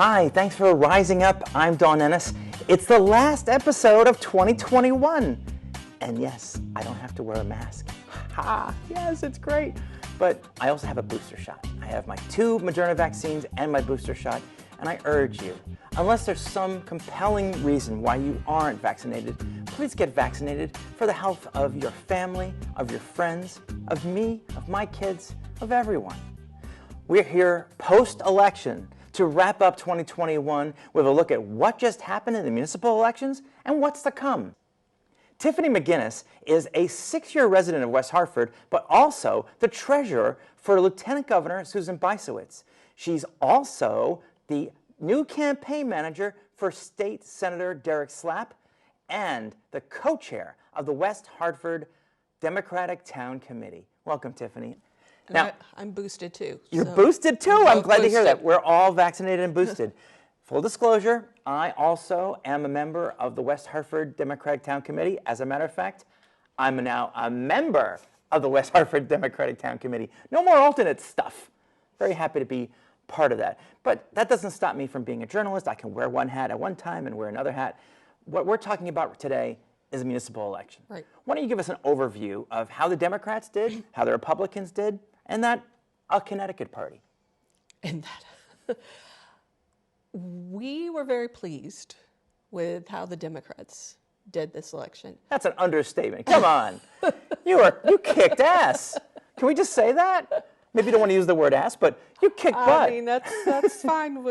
Hi, thanks for rising up. I'm Don Ennis. It's the last episode of 2021. And yes, I don't have to wear a mask. Ha! Yes, it's great. But I also have a booster shot. I have my 2 Moderna vaccines and my booster shot. And I urge you, unless there's some compelling reason why you aren't vaccinated, please get vaccinated for the health of your family, of your friends, of me, of my kids, of everyone. We're here post-election to wrap up 2021 with a look at what just happened in the municipal elections and what's to come. Tiffani McGinnis is a 6-year resident of West Hartford, but also the treasurer for Lieutenant Governor Susan Bisowitz. She's also the new campaign manager for State Senator Derek Slapp and the co-chair of the West Hartford Democratic Town Committee. Welcome, Tiffani. Now, I'm boosted too. You're boosted too? I'm glad to hear that. We're all vaccinated and boosted. Full disclosure, I also am a member of the West Hartford Democratic Town Committee. As a matter of fact, I'm now a member of the West Hartford Democratic Town Committee. No more alternate stuff. Very happy to be part of that. But that doesn't stop me from being a journalist. I can wear one hat at one time and wear another hat. What we're talking about today is a municipal election. Right. Why don't you give us an overview of how the Democrats did, how the Republicans did, and that a Connecticut party? And that we were very pleased with how the Democrats did this election. That's an understatement. Come on. You kicked ass. Can we just say that? Maybe you don't want to use the word ass, but you kicked butt. I mean, that's fine.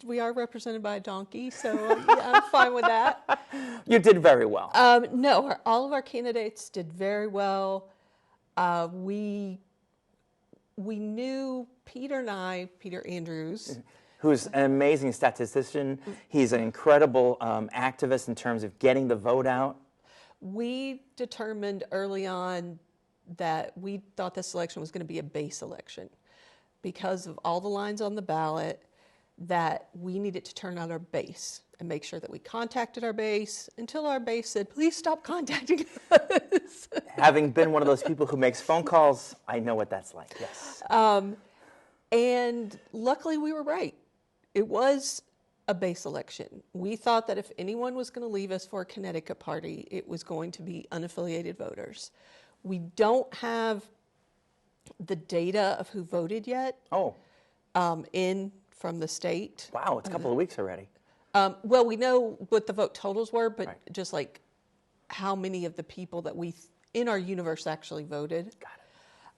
We are represented by a donkey, so yeah, I'm fine with that. You did very well. No, all of our candidates did very well. We knew Peter Andrews, who's an amazing statistician. He's an incredible activist in terms of getting the vote out. We determined early on that we thought this election was going to be a base election because of all the lines on the ballot, that we needed to turn out our base and make sure that we contacted our base until our base said, please stop contacting us. Having been one of those people who makes phone calls, I know what that's like, yes. And luckily we were right. It was a base election. We thought that if anyone was going to leave us for a Connecticut party, it was going to be unaffiliated voters. We don't have the data of who voted yet. Oh. In from the state. Wow, it's a couple of weeks already. Well, we know what the vote totals were, but right. Just like how many of the people that we in our universe actually voted.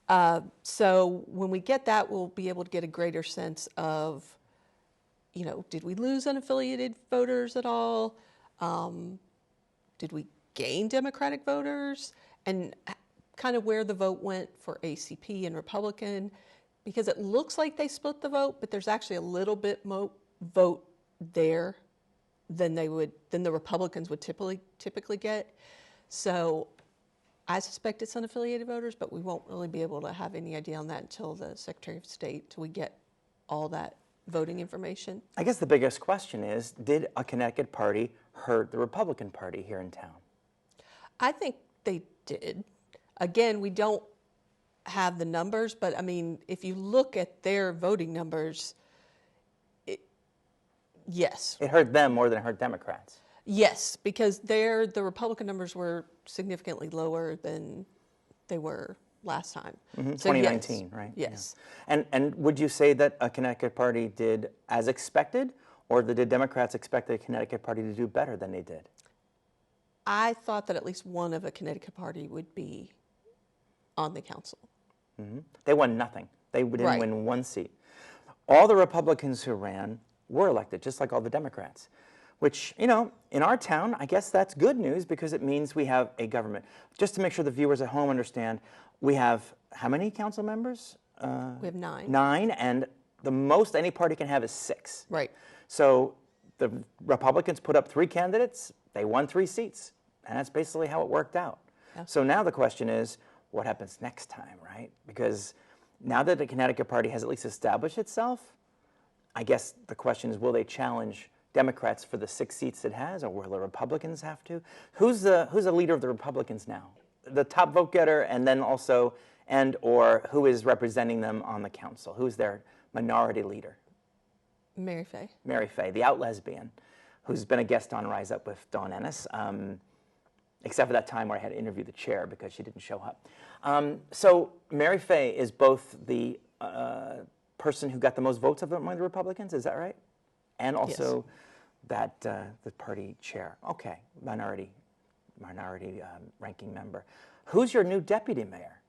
Got it. So when we get that, we'll be able to get a greater sense of, did we lose unaffiliated voters at all? Did we gain Democratic voters? And kind of where the vote went for ACP and Republican, because it looks like they split the vote, but there's actually a little bit more vote there than the Republicans would typically get. So I suspect it's unaffiliated voters, but we won't really be able to have any idea on that until the Secretary of State, till we get all that voting information. I guess the biggest question is, did a Connecticut party hurt the Republican Party here in town? I think they did. Again, we don't have the numbers, but I mean, if you look at their voting numbers, yes. It hurt them more than it hurt Democrats. Yes, because the Republican numbers were significantly lower than they were last time. Mm-hmm. So 2019, yes. right? Yes. Yeah. And would you say that a Connecticut party did as expected, or did Democrats expect the Connecticut party to do better than they did? I thought that at least one of a Connecticut party would be on the council. Mm-hmm. They won nothing. They didn't Right. win one seat. All the Republicans who ran were elected, just like all the Democrats, which, in our town, I guess that's good news because it means we have a government. Just to make sure the viewers at home understand, we have how many council members? We have 9. 9, and the most any party can have is 6. Right. So the Republicans put up 3 candidates, they won 3 seats, and that's basically how it worked out. Yeah. So now the question is, what happens next time, right? Because now that the Connecticut Party has at least established itself, I guess the question is, will they challenge Democrats for the 6 seats it has, or will the Republicans have to? Who's the leader of the Republicans now? The top vote getter, and then also, or who is representing them on the council? Who's their minority leader? Mary Faye. Mary Faye, the out lesbian, who's been a guest on Rise Up with Dawn Ennis, except for that time where I had to interview the chair because she didn't show up. So Mary Faye is both the person who got the most votes among the Republicans, is that right? And also that the party chair. Okay, minority ranking member. Who's your new deputy mayor?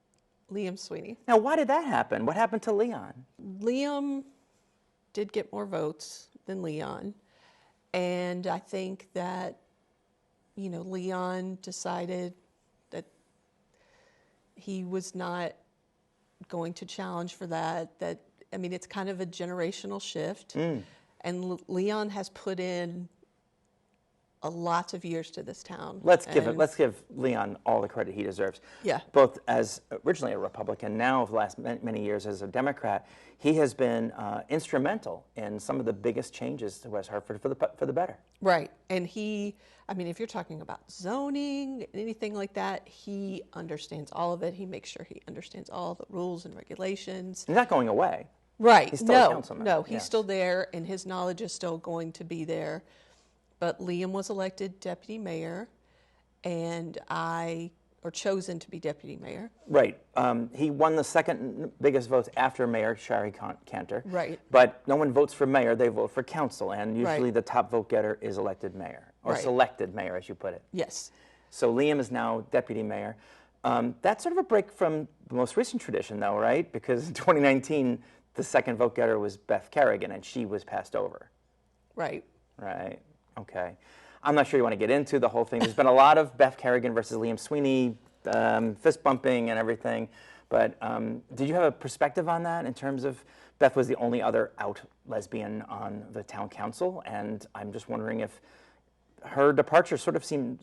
Liam Sweeney. Now, why did that happen? What happened to Leon? Liam did get more votes than Leon. And I think that, Leon decided that he was not going to challenge for that. It's kind of a generational shift. And Leon has put in a lot of years to this town. Let's give Leon all the credit he deserves. Yeah. Both as originally a Republican, now of the last many years as a Democrat, he has been instrumental in some of the biggest changes to West Hartford for the better. Right, and if you're talking about zoning, anything like that, he understands all of it. He makes sure he understands all the rules and regulations. He's not going away. Right. He's still a councilman. No, he's still there, and his knowledge is still going to be there. But Liam was elected deputy mayor, and chosen to be deputy mayor. Right. He won the second biggest votes after Mayor Shari Cantor. Right. But no one votes for mayor, they vote for council, and usually the top vote getter is elected mayor, or selected mayor, as you put it. Yes. So Liam is now deputy mayor. That's sort of a break from the most recent tradition, though, right? Because in 2019, the second vote getter was Beth Kerrigan, and she was passed over. Right. Right. Okay. I'm not sure you want to get into the whole thing. There's been a lot of Beth Kerrigan versus Liam Sweeney fist bumping and everything. But did you have a perspective on that in terms of Beth was the only other out lesbian on the town council? And I'm just wondering if her departure sort of seemed,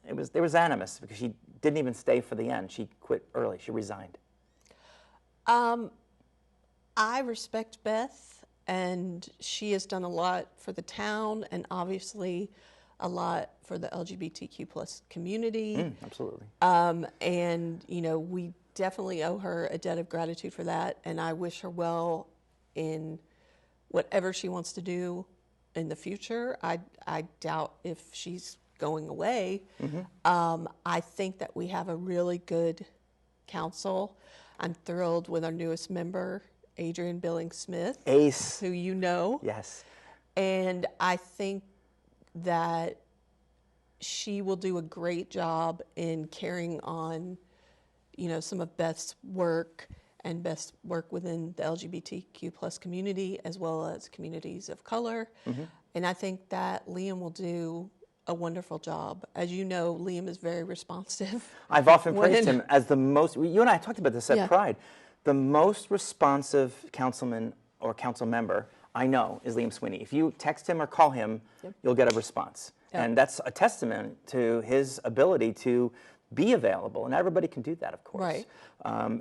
there was animus because she didn't even stay for the end. She quit early. She resigned. I respect Beth, and she has done a lot for the town and obviously a lot for the LGBTQ plus community. Absolutely. And, we definitely owe her a debt of gratitude for that, and I wish her well in whatever she wants to do in the future. I doubt if she's going away. I think that we have a really good council. I'm thrilled with our newest member, Adrian Billings-Smith. Ace. Who you know. Yes. And I think that she will do a great job in carrying on, some of Beth's work and Beth's work within the LGBTQ plus community as well as communities of color. And I think that Liam will do a wonderful job. As you know, Liam is very responsive. I've often praised him as the most, you and I talked about this at Pride, the most responsive councilman or council member I know is Liam Sweeney. If you text him or call him, you'll get a response. And that's a testament to his ability to be available. And everybody can do that, of course. Right.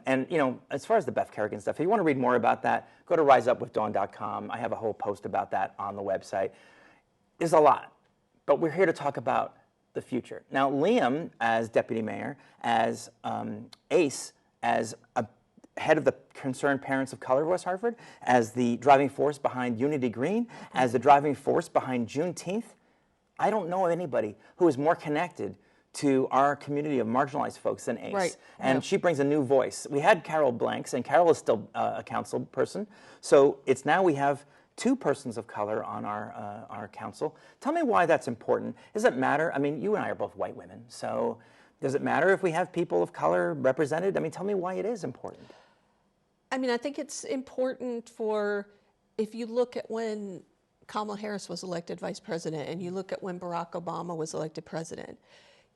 And, as far as the Beth Kerrigan stuff, if you want to read more about that, go to riseupwithdawn.com. I have a whole post about that on the website. There's a lot. But we're here to talk about the future. Now, Liam, as deputy mayor, as Ace, as a head of the Concerned Parents of Color of West Hartford, as the driving force behind Unity Green, as the driving force behind Juneteenth, I don't know of anybody who is more connected to our community of marginalized folks than Ace. Right. And she brings a new voice. We had Carol Blanks, and Carol is still a council person. So it's now we have two persons of color on our council. Tell me why that's important. Does it matter? I mean, you and I are both white women. So does it matter if we have people of color represented? I mean, tell me why it is important. I think it's important if you look at when Kamala Harris was elected vice president and you look at when Barack Obama was elected president,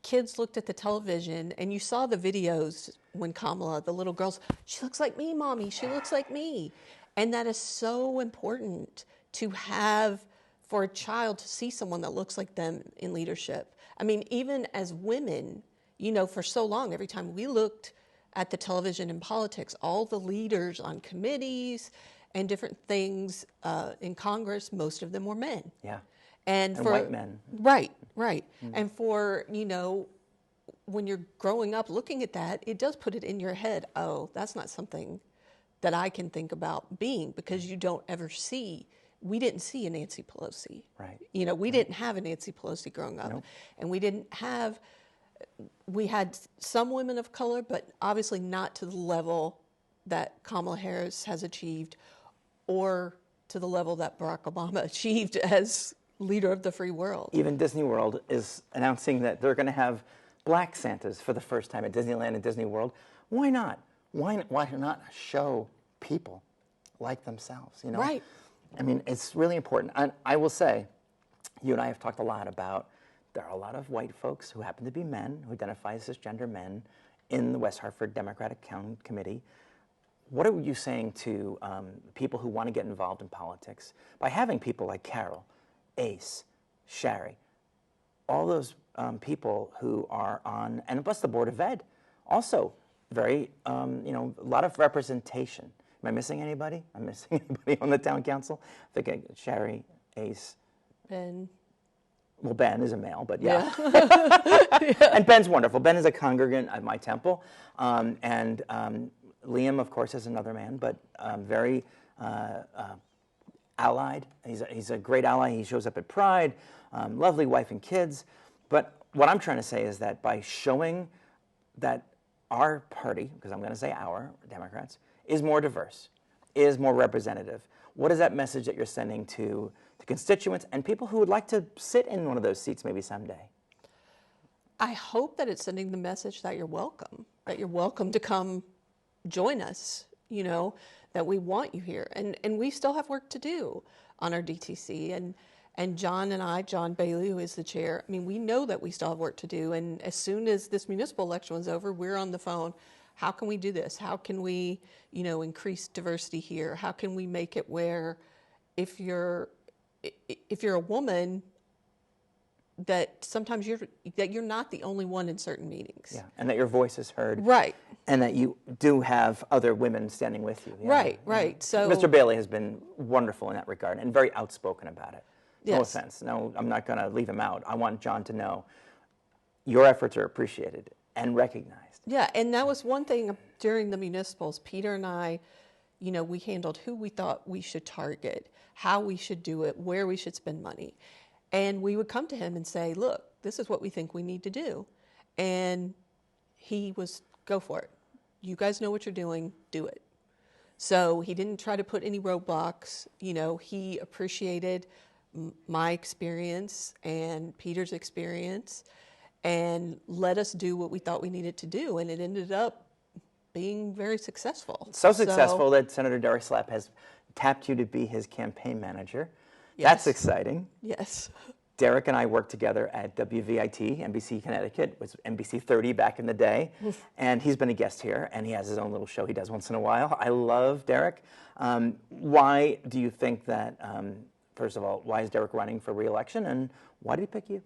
kids looked at the television and you saw the videos when Kamala, the little girls, she looks like me, mommy, she looks like me. And that is so important to have for a child to see someone that looks like them in leadership. Even as women, for so long, every time we looked at the television in politics, all the leaders on committees and different things in Congress, most of them were men. Yeah. And for white men. Right. And for, when you're growing up looking at that, it does put it in your head, oh, that's not something that I can think about being, because you don't ever see we didn't see a Nancy Pelosi. Right. You know, we didn't have a Nancy Pelosi growing up. Nope. And we had some women of color, but obviously not to the level that Kamala Harris has achieved or to the level that Barack Obama achieved as leader of the free world. Even Disney World is announcing that they're going to have black Santas for the first time at Disneyland and Disney World. Why not? Why not show people like themselves, you know? Right. I mean, it's really important. And I will say, you and I have talked a lot about, there are a lot of white folks who happen to be men, who identify as cisgender men, in the West Hartford Democratic Committee. What are you saying to people who want to get involved in politics by having people like Carol, Ace, Shari, all those people who are on, and plus the Board of Ed, also very, you know, a lot of representation. Am I missing anybody? I'm missing anybody on the town council? I think Shari, Ace. Ben. Well, Ben is a male, but yeah. And Ben's wonderful. Ben is a congregant at my temple. And Liam, of course, is another man, but very allied. He's a great ally. He shows up at Pride, lovely wife and kids. But what I'm trying to say is that by showing that our party, because I'm going to say our, Democrats, is more diverse, is more representative, what is that message that you're sending to the constituents and people who would like to sit in one of those seats maybe someday? I hope that it's sending the message that you're welcome to come join us, you know, that we want you here. And we still have work to do on our DTC. And John and I, John Bailey, who is the chair, I mean, we know that we still have work to do. And as soon as this municipal election was over, we're on the phone. How can we do this? How can we, you know, increase diversity here? How can we make it where if you're a woman, that sometimes you're not the only one in certain meetings. Yeah, and that your voice is heard. Right. And that you do have other women standing with you. Yeah. Right, right. So Mr. Bailey has been wonderful in that regard and very outspoken about it. No Yes. offense. No, I'm not going to leave him out. I want John to know your efforts are appreciated and recognized. Yeah, and that was one thing during the municipals. Peter and I, you know, we handled who we thought we should target, how we should do it, where we should spend money. And we would come to him and say, look, this is what we think we need to do. And he was, go for it. You guys know what you're doing, do it. So he didn't try to put any roadblocks. You know, he appreciated my experience and Peter's experience and let us do what we thought we needed to do. And it ended up being very successful. So successful that Senator Derek Slapp has tapped you to be his campaign manager. Yes. That's exciting. Yes. Derek and I worked together at WVIT, NBC Connecticut. It was NBC 30 back in the day. And he's been a guest here, and he has his own little show he does once in a while. I love Derek. Why do you think that, first of all, why is Derek running for re-election, and why did he pick you?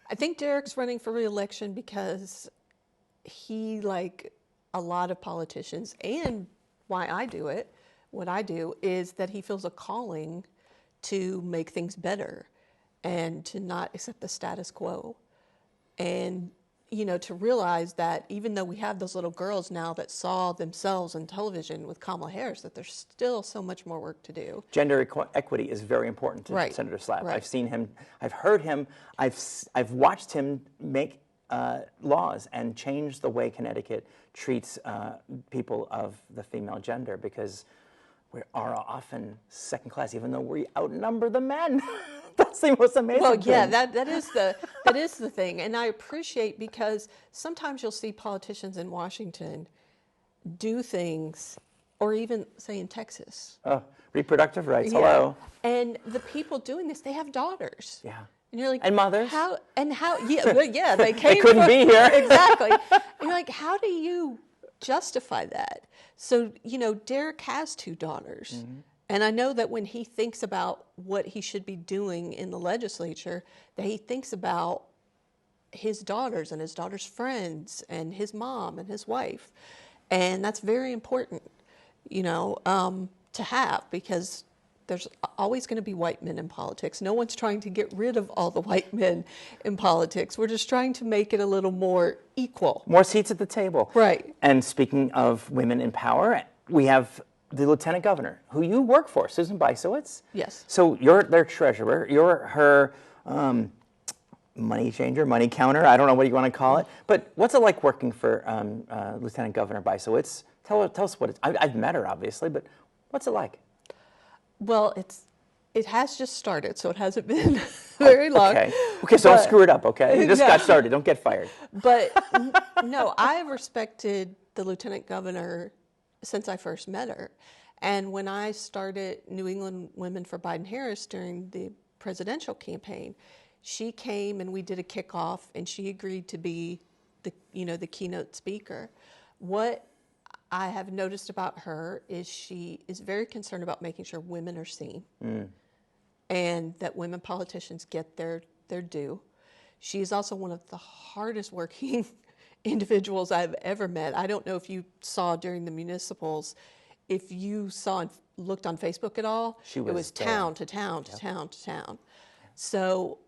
I think Derek's running for re-election because he, like a lot of politicians, and why I do it, what I do, is that he feels a calling to make things better and to not accept the status quo. And, you know, to realize that even though we have those little girls now that saw themselves on television with Kamala Harris, that there's still so much more work to do. Gender equity is very important to Right. Senator Slapp. Right. I've seen him, I've heard him, I've watched him make laws and change the way Connecticut treats people of the female gender, because we are often second class, even though we outnumber the men. That's the most amazing Well, thing. yeah, that is the thing, and I appreciate, because sometimes you'll see politicians in Washington do things, or even say in Texas. Oh, reproductive rights. Yeah. Hello. And the people doing this, they have daughters. Yeah. And you're like, And mothers. How? Yeah, well, yeah, they came. They couldn't be here. Exactly. And you're like, how do you justify that? So, you know, Derek has 2 daughters. Mm-hmm. And I know that when he thinks about what he should be doing in the legislature, that he thinks about his daughters and his daughters' friends and his mom and his wife. And that's very important, you know, to have, because there's always going to be white men in politics. No one's trying to get rid of all the white men in politics. We're just trying to make it a little more equal. More seats at the table. Right. And speaking of women in power, we have the lieutenant governor, who you work for, Susan Bisowitz. Yes. So you're their treasurer. You're her money changer, money counter. I don't know what you want to call it. But what's it like working for Lieutenant Governor Bisowitz? Tell us what it's. I've met her, obviously, but what's it like? Well, it has just started, so it hasn't been very long. Okay, so don't screw it up, okay? You just got started. Don't get fired. But no, I have respected the lieutenant governor since I first met her. And when I started New England Women for Biden-Harris during the presidential campaign, she came and we did a kickoff, and she agreed to be the keynote speaker. What I have noticed about her is she is very concerned about making sure women are seen and that women politicians get their due. She is also one of the hardest working individuals I've ever met. I don't know if you saw during the municipals, if you saw and looked on Facebook at all, it was town to town to town to town. So,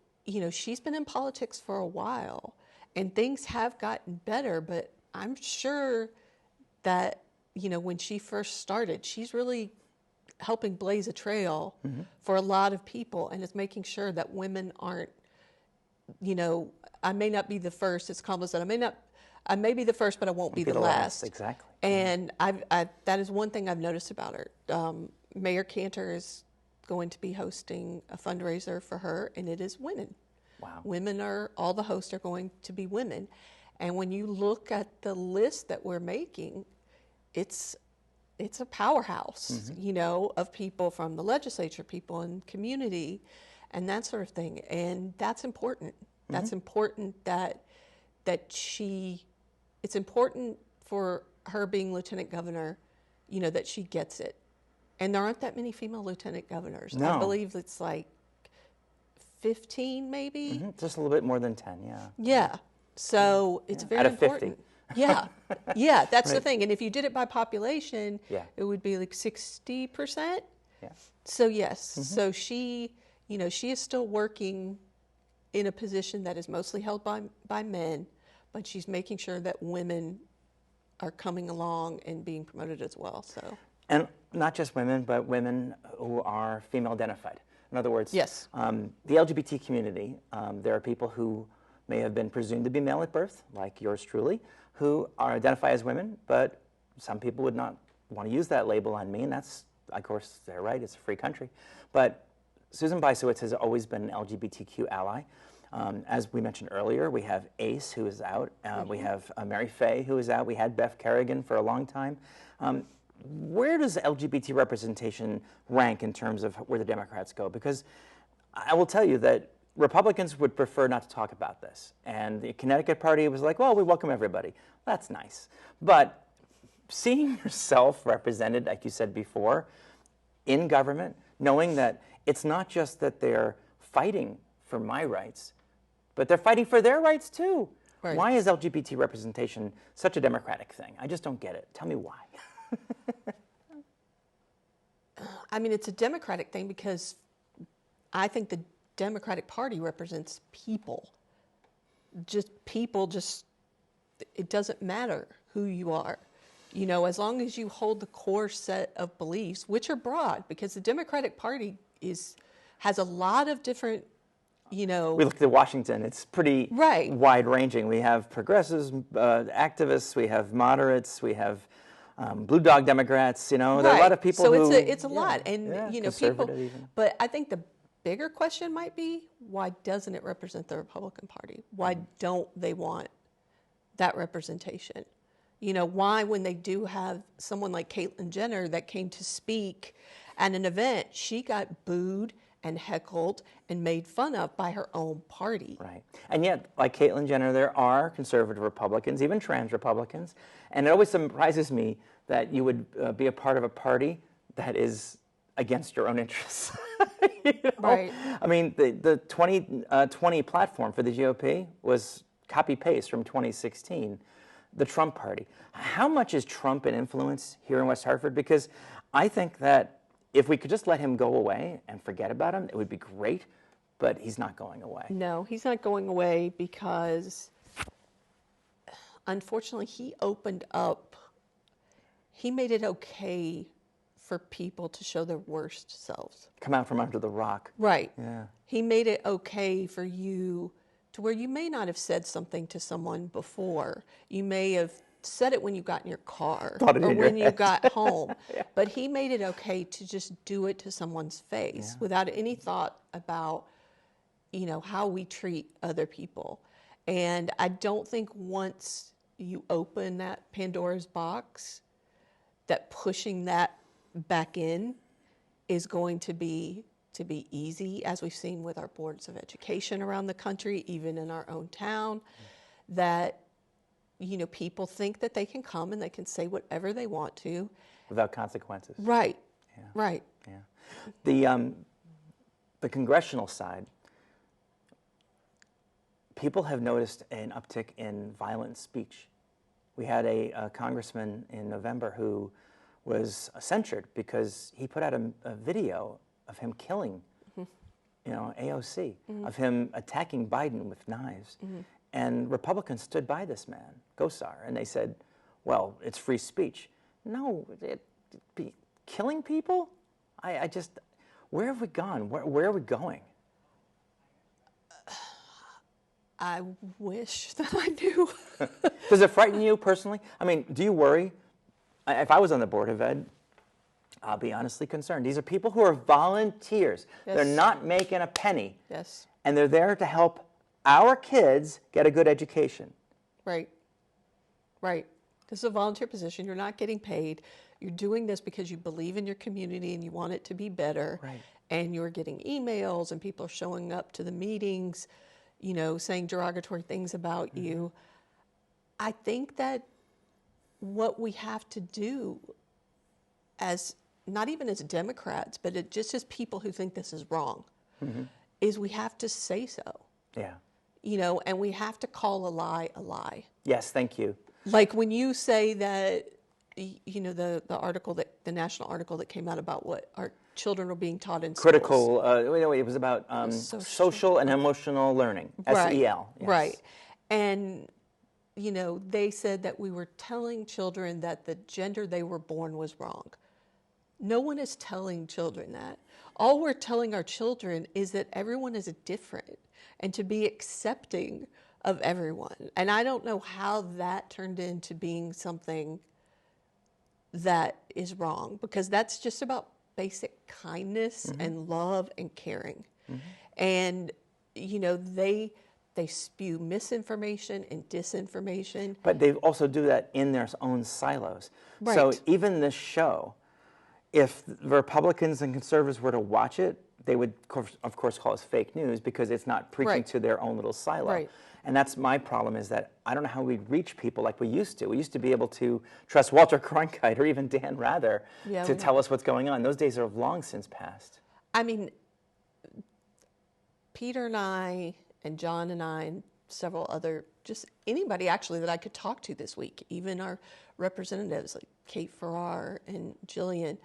she's been in politics for a while and things have gotten better, but I'm sure that, when she first started, she's really helping blaze a trail for a lot of people and is making sure that women aren't, I may not be the first, it's Kamala said, I may be the first, but I won't be the last. Exactly. And that is one thing I've noticed about her. Mayor Cantor is going to be hosting a fundraiser for her, and it is women. Wow. All the hosts are going to be women. And when you look at the list that we're making, it's a powerhouse, of people from the legislature, people in community, and that sort of thing. And that's important. That's important it's important for her being lieutenant governor, that she gets it. And there aren't that many female lieutenant governors. No. I believe it's like 15 maybe. Just a little bit more than 10, yeah. Yeah. So it's very Out of 50. important. Yeah, that's the thing. And if you did it by population, it would be like 60%. Yeah. So yes, so she is still working in a position that is mostly held by men, but she's making sure that women are coming along and being promoted as well. So. And not just women, but women who are female identified. In other words, yes. The LGBT community, there are people who may have been presumed to be male at birth, like yours truly, who are identified as women, but some people would not want to use that label on me, and that's, of course, they're right, it's a free country. But Susan Bisowitz has always been an LGBTQ ally. As we mentioned earlier, we have Ace, who is out. We have Mary Fay, who is out. We had Beth Kerrigan for a long time. Where does LGBT representation rank in terms of where the Democrats go? Because I will tell you that Republicans would prefer not to talk about this. And the Connecticut Party was like, well, we welcome everybody. That's nice. But seeing yourself represented, like you said before, in government, knowing that it's not just that they're fighting for my rights, but they're fighting for their rights too. Right. Why is LGBT representation such a Democratic thing? I just don't get it. Tell me why. I mean, it's a Democratic thing because I think the Democratic Party represents people. It doesn't matter who you are. As long as you hold the core set of beliefs, which are broad, because the Democratic Party has a lot of different, We look at Washington, it's pretty wide-ranging. We have progressives, activists, we have moderates, we have blue dog Democrats, there are a lot of people so it's a lot. And, people, even. But I think the bigger question might be, why doesn't it represent the Republican Party? Why don't they want that representation? Why, when they do have someone like Caitlyn Jenner that came to speak at an event, she got booed and heckled and made fun of by her own party. Right. And yet, like Caitlyn Jenner, there are conservative Republicans, even trans Republicans, and it always surprises me that you would be a part of a party that is against your own interests. Right. I mean, the 2020 platform for the GOP was copy-paste from 2016, the Trump party. How much is Trump an influence here in West Hartford? Because I think that if we could just let him go away and forget about him, it would be great, but he's not going away. No, he's not going away because, unfortunately, he made it okay for people to show their worst selves. Come out from under the rock. Right. Yeah. He made it okay for you to where you may not have said something to someone before. You may have said it when you got in your car Thought it or in your when you head. got home. But he made it okay to just do it to someone's face without any thought about, how we treat other people. And I don't think once you open that Pandora's box, that pushing that back in is going to be easy, as we've seen with our boards of education around the country, even in our own town, that people think that they can come and they can say whatever they want to Without consequences. Right. Yeah. Right. Yeah. The congressional side, people have noticed an uptick in violent speech. We had a congressman in November who was censured because he put out a video of him killing, AOC, of him attacking Biden with knives. And Republicans stood by this man, Gosar, and they said, well, it's free speech. No, killing people? I just, where have we gone? Where are we going? I wish that I knew. Does it frighten you personally? I mean, do you worry? If I was on the Board of Ed, I'll be honestly concerned. These are people who are volunteers. Yes. They're not making a penny. Yes. And they're there to help our kids get a good education. Right. Right. This is a volunteer position. You're not getting paid. You're doing this because you believe in your community and you want it to be better. Right. And you're getting emails and people are showing up to the meetings, saying derogatory things about you. I think that what we have to do as, not even as Democrats, but just as people who think this is wrong, is we have to say so. Yeah. And we have to call a lie a lie. Yes, thank you. Like when you say that, the article the national article that came out about what our children are being taught in Critical, schools. it was about social and emotional learning, Right. SEL. Yes. Right. And, they said that we were telling children that the gender they were born was wrong. No one is telling children that. All we're telling our children is that everyone is different and to be accepting of everyone. And I don't know how that turned into being something that is wrong, because that's just about basic kindness and love and caring. And, they spew misinformation and disinformation. But they also do that in their own silos. Right. So even this show, if the Republicans and conservatives were to watch it, they would, of course, call us fake news because it's not preaching Right. to their own little silo. Right. And that's my problem, is that I don't know how we'd reach people like we used to. We used to be able to trust Walter Cronkite or even Dan Rather to tell us what's going on. Those days are long since passed. I mean, Peter and I and John and I and several other, just anybody actually that I could talk to this week, even our representatives like Kate Farrar and Jillian,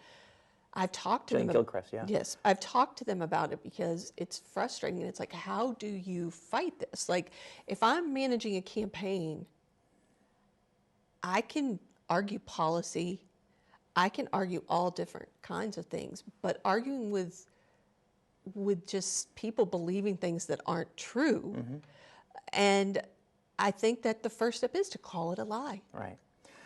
I've talked to them. Gilchrist, yeah. Yes, I've talked to them about it because it's frustrating. It's like, how do you fight this? Like, if I'm managing a campaign, I can argue policy, I can argue all different kinds of things, but arguing with just people believing things that aren't true, and I think that the first step is to call it a lie. Right.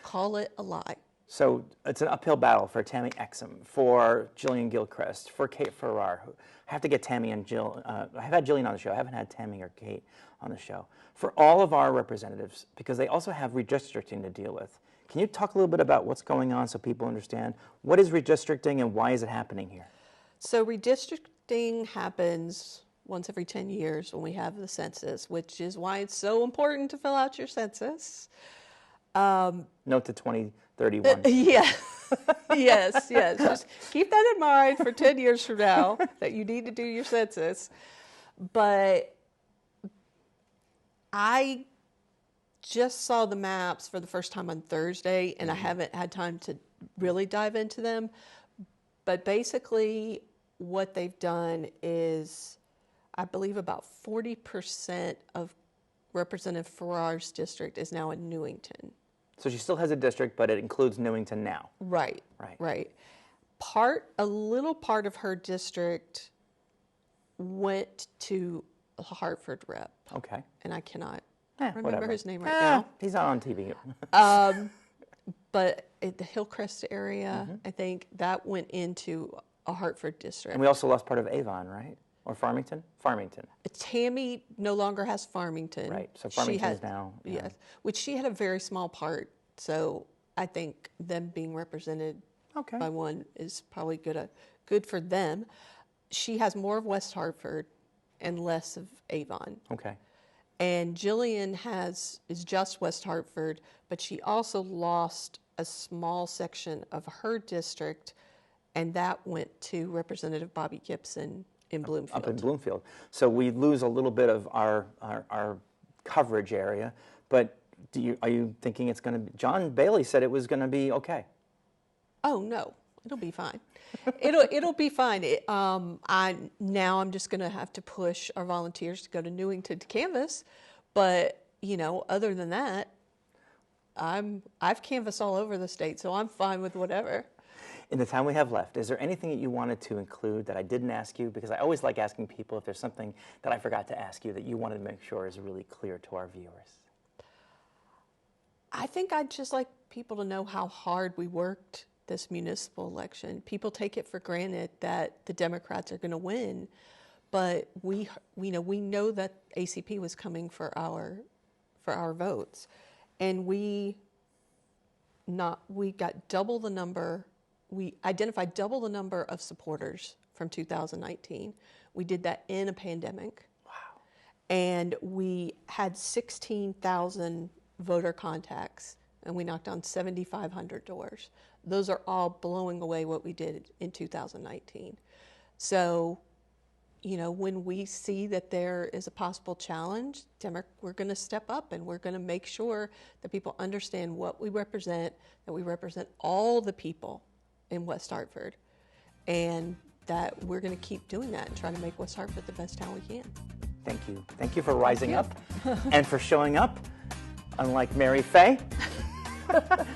Call it a lie. So it's an uphill battle for Tammy Exum, for Jillian Gilchrist, for Kate Farrar. I have to get Tammy and Jill. I have had Jillian on the show. I haven't had Tammy or Kate on the show. For all of our representatives, because they also have redistricting to deal with. Can you talk a little bit about what's going on so people understand what is redistricting and why is it happening here? So redistricting happens once every 10 years when we have the census, which is why it's so important to fill out your census. Note to 2031. Yeah. Yes. Just keep that in mind for 10 years from now, that you need to do your census. But I just saw the maps for the first time on Thursday, and I haven't had time to really dive into them. But basically, what they've done is, I believe about 40% of Representative Farrar's district is now in Newington. So she still has a district, but it includes Newington now. Right. a little part of her district went to a Hartford rep. Okay. And I cannot remember Whatever. his name right now. He's not on TV. But the Hillcrest area, I think that went into a Hartford district. And we also lost part of Avon, right? Or Farmington? Farmington. Tammy no longer has Farmington. Right. So Farmington is now. Yeah. Yes. Which she had a very small part. So I think them being represented by one is probably good for them. She has more of West Hartford and less of Avon. Okay. And Jillian is just West Hartford, but she also lost a small section of her district, and that went to Representative Bobby Gibson in Bloomfield. Up in Bloomfield. So we lose a little bit of our coverage area, but are you thinking it's going to be, John Bailey said it was going to be okay. Oh, no, it'll be fine. It'll be fine. I'm just going to have to push our volunteers to go to Newington to canvass, but other than that, I've canvassed all over the state, so I'm fine with whatever. In the time we have left, is there anything that you wanted to include that I didn't ask you? Because I always like asking people if there's something that I forgot to ask you that you wanted to make sure is really clear to our viewers. I think I'd just like people to know how hard we worked this municipal election. People take it for granted that the Democrats are going to win, but we know that ACP was coming for our votes, and we got double the number. We identified double the number of supporters from 2019. We did that in a pandemic. Wow. And we had 16,000 voter contacts, and we knocked on 7,500 doors. Those are all blowing away what we did in 2019. So, when we see that there is a possible challenge, we're going to step up and we're going to make sure that people understand what we represent, that we represent all the people in West Hartford, and that we're going to keep doing that and try to make West Hartford the best town we can. Thank you. Thank you for rising up and for showing up. Unlike Mary Faye,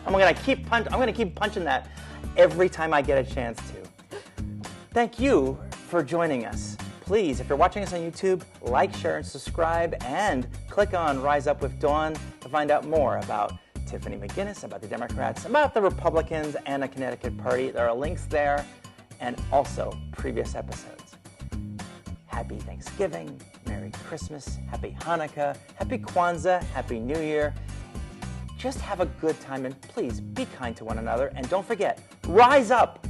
I'm going to keep punching that every time I get a chance to. Thank you for joining us. Please, if you're watching us on YouTube, like, share, and subscribe, and click on Rise Up with Dawn to find out more about Tiffani McGinnis, about the Democrats, about the Republicans, and the Connecticut Party. There are links there, and also previous episodes. Happy Thanksgiving, Merry Christmas, Happy Hanukkah, Happy Kwanzaa, Happy New Year. Just have a good time, and please be kind to one another, and don't forget, rise up!